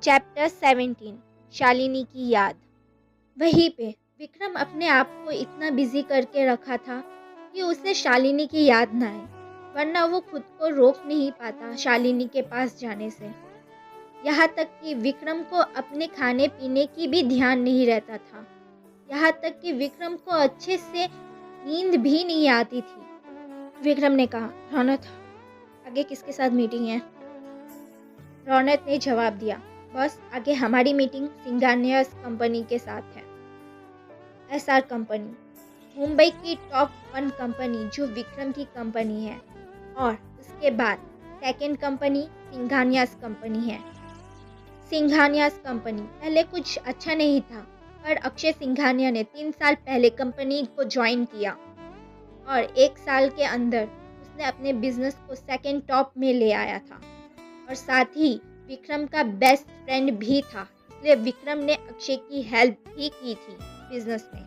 Chapter 17 Shalini की याद। वहीं पे विक्रम अपने आप को इतना बिजी करके रखा था कि उसे शालिनी की याद ना आए, वरना वो खुद को रोक नहीं पाता शालिनी के पास जाने से। यहाँ तक कि विक्रम को अपने खाने पीने की भी ध्यान नहीं रहता था। यहाँ तक कि विक्रम को अच्छे से नींद भी नहीं आती थी। विक्रम ने कहा, रौनक, आगे किसके साथ मीटिंग है? रौनक ने जवाब दिया, बस आगे हमारी मीटिंग सिंघानिया कंपनी के साथ है। एसआर कंपनी मुंबई की टॉप 1 कंपनी जो विक्रम की कंपनी है, और उसके बाद सेकेंड कंपनी सिंघानियास कंपनी है। सिंघानियास कंपनी पहले कुछ अच्छा नहीं था, पर अक्षय सिंघानिया ने 3 साल पहले कंपनी को ज्वाइन किया और 1 साल के अंदर उसने अपने बिजनेस को सेकेंड टॉप में ले आया था, और साथ ही विक्रम का बेस्ट फ्रेंड भी था, इसलिए विक्रम ने अक्षय की हेल्प भी की थी बिजनेस में।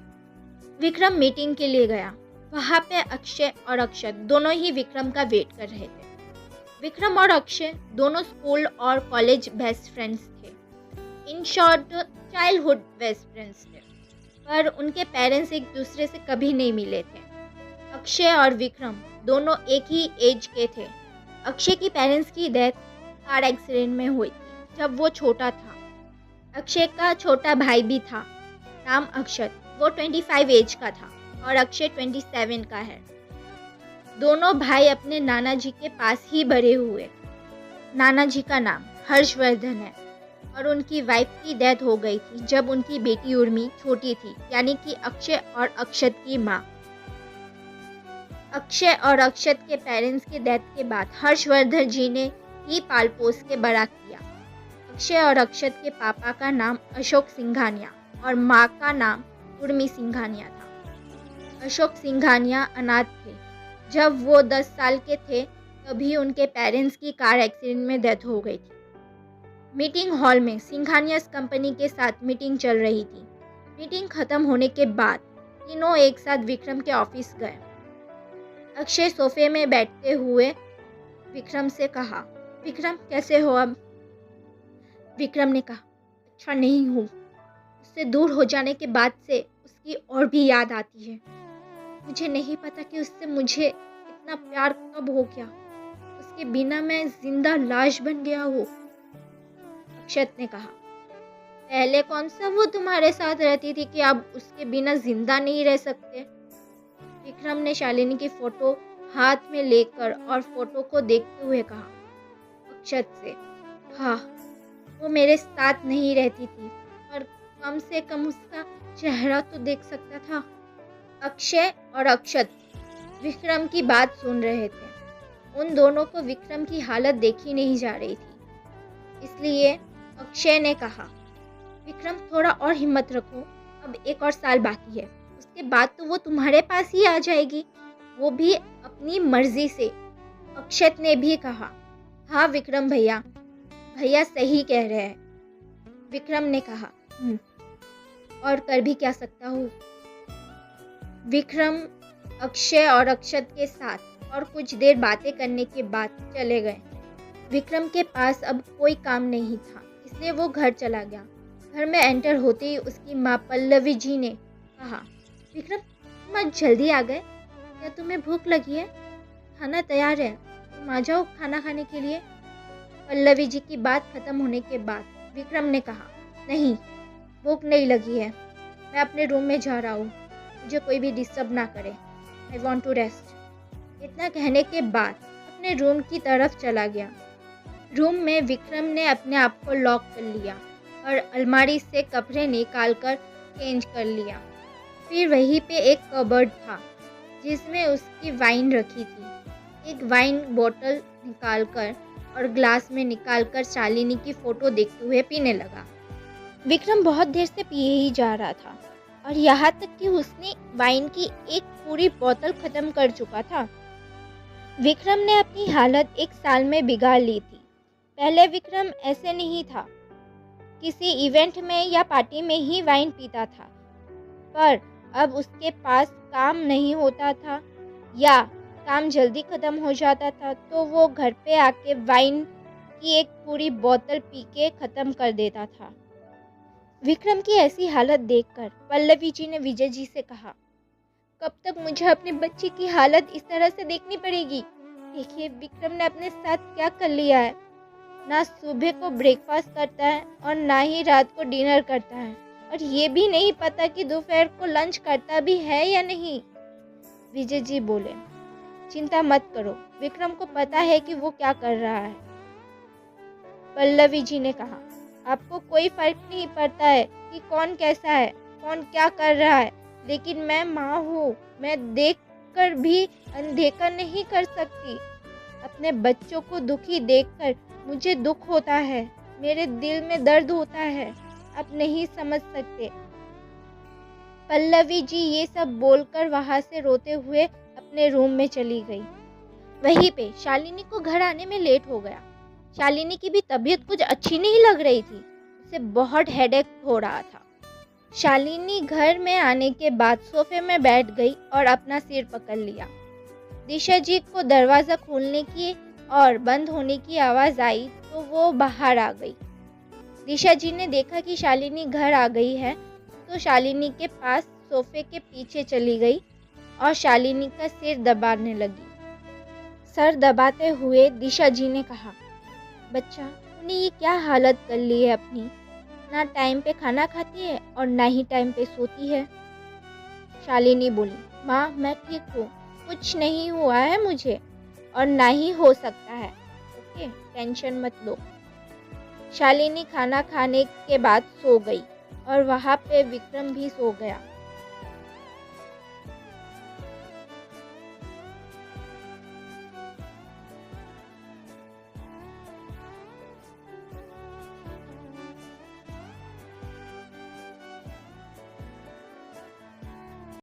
विक्रम मीटिंग के लिए गया। वहाँ पे अक्षय और अक्षत दोनों ही विक्रम का वेट कर रहे थे। विक्रम और अक्षय दोनों स्कूल और कॉलेज बेस्ट फ्रेंड्स थे, in short childhood best friends थे, पर उनके पेरेंट्स एक दूसरे से कभी नहीं मिले थे। अक्षय और विक्रम दोनों एक ही एज के थे। अक्षय की पेरेंट्स की डेथ कार एक्सीडेंट में हुई थी जब वो छोटा था। अक्षय का छोटा भाई भी था, नाम अक्षत, वो 25 एज का था और अक्षय 27 का है। दोनों भाई अपने नाना जी के पास ही बड़े हुए। नाना जी का नाम हर्षवर्धन है और उनकी वाइफ की डेथ हो गई थी जब उनकी बेटी उर्मी छोटी थी, यानी कि अक्षय और अक्षत की माँ। अक्षय और अक्षत के पेरेंट्स की डेथ के बाद हर्षवर्धन जी ने ही पाल पोस के बड़ा किया। अक्षय और अक्षत के पापा का नाम अशोक सिंघानिया और माँ का नाम उर्मी सिंघानिया था। अशोक सिंघानिया अनाथ थे। जब वो 10 साल के थे तभी उनके पेरेंट्स की कार एक्सीडेंट में डेथ हो गई थी। मीटिंग हॉल में सिंघानियास कंपनी के साथ मीटिंग चल रही थी। मीटिंग खत्म होने के बाद तीनों एक साथ विक्रम के ऑफिस गए। अक्षय सोफे में बैठते हुए विक्रम से कहा, विक्रम कैसे हो अब? विक्रम ने कहा, अच्छा नहीं हूँ। उससे दूर हो जाने के बाद से उसकी और भी याद आती है। मुझे नहीं पता कि उससे मुझे इतना प्यार कब हो गया। उसके बिना मैं जिंदा लाश बन गया हूँ। अक्षत ने कहा, पहले कौन सा वो तुम्हारे साथ रहती थी कि अब उसके बिना जिंदा नहीं रह सकते? विक्रम ने शालिनी की फोटो हाथ में लेकर और फोटो को देखते हुए कहा अक्षत से, हाँ, वो मेरे साथ नहीं रहती थी, पर कम से कम उसका चेहरा तो देख सकता था। अक्षय और अक्षत विक्रम की बात सुन रहे थे। उन दोनों को विक्रम की हालत देखी नहीं जा रही थी, इसलिए अक्षय ने कहा, विक्रम थोड़ा और हिम्मत रखो, अब 1 और साल बाकी है, उसके बाद तो वो तुम्हारे पास ही आ जाएगी, वो भी अपनी मर्जी से। अक्षत ने भी कहा, हाँ विक्रम भैया, भैया सही कह रहे हैं। विक्रम ने कहा, और कर भी क्या सकता हूँ। विक्रम अक्षय और अक्षत के साथ और कुछ देर बातें करने के बाद चले गए। विक्रम के पास अब कोई काम नहीं था, इसलिए वो घर चला गया। घर में एंटर होते ही उसकी माँ पल्लवी जी ने कहा, विक्रम तुम आज जल्दी आ गए, क्या तुम्हें भूख लगी है? खाना तैयार है, तुम आ जाओ खाना खाने के लिए। पल्लवी जी की बात खत्म होने के बाद विक्रम ने कहा, नहीं, भूख नहीं लगी है, मैं अपने रूम में जा रहा हूँ, मुझे कोई भी डिस्टर्ब ना करे, आई वॉन्ट टू रेस्ट। इतना कहने के बाद अपने रूम की तरफ चला गया। रूम में विक्रम ने अपने आप को लॉक कर लिया और अलमारी से कपड़े निकाल कर चेंज कर लिया। फिर वहीं पे एक कबर्ड था जिसमें उसकी वाइन रखी थी। एक वाइन बोतल निकालकर और ग्लास में निकालकर शालिनी की फोटो देखते हुए पीने लगा। विक्रम बहुत देर से पिए ही जा रहा था और यहाँ तक कि उसने वाइन की एक पूरी बोतल खत्म कर चुका था। विक्रम ने अपनी हालत 1 साल में बिगाड़ ली थी। पहले विक्रम ऐसे नहीं था, किसी इवेंट में या पार्टी में ही वाइन पीता था, पर अब उसके पास काम नहीं होता था या काम जल्दी ख़त्म हो जाता था तो वो घर पे आके वाइन की एक पूरी बोतल पी के ख़त्म कर देता था। विक्रम की ऐसी हालत देखकर पल्लवी जी ने विजय जी से कहा, कब तक मुझे अपने बच्चे की हालत इस तरह से देखनी पड़ेगी? देखिए विक्रम ने अपने साथ क्या कर लिया है। ना सुबह को ब्रेकफास्ट करता है और ना ही रात को डिनर करता है, और ये भी नहीं पता कि दोपहर को लंच करता भी है या नहीं। विजय जी बोले, चिंता मत करो, विक्रम को पता है कि वो क्या कर रहा है। पल्लवी जी ने कहा, आपको कोई फर्क नहीं पड़ता है कि कौन कैसा है, कौन क्या कर रहा है, लेकिन मैं माँ हूँ, मैं देख कर भी अनदेखा नहीं कर सकती। अपने बच्चों को दुखी देखकर मुझे दुख होता है, मेरे दिल में दर्द होता है, आप नहीं समझ सकते। पल्लवी जी ये सब बोलकर वहाँ से रोते हुए अपने रूम में चली गई। वहीं पे शालिनी को घर आने में लेट हो गया। शालिनी की भी तबीयत कुछ अच्छी नहीं लग रही थी, उसे बहुत हेडेक हो रहा था। शालिनी घर में आने के बाद सोफे में बैठ गई और अपना सिर पकड़ लिया। दिशा जी को दरवाज़ा खोलने की और बंद होने की आवाज़ आई तो वो बाहर आ गई। दिशा जी ने देखा कि शालिनी घर आ गई है तो शालिनी के पास सोफे के पीछे चली गई और शालिनी का सिर दबाने लगी। सर दबाते हुए दिशा जी ने कहा, बच्चा तूने ये क्या हालत कर ली है अपनी, ना टाइम पे खाना खाती है और ना ही टाइम पे सोती है। शालिनी बोली, माँ मैं ठीक हूँ, कुछ नहीं हुआ है मुझे और ना ही हो सकता है, ओके टेंशन मत लो। शालिनी खाना खाने के बाद सो गई और वहाँ पे विक्रम भी सो गया।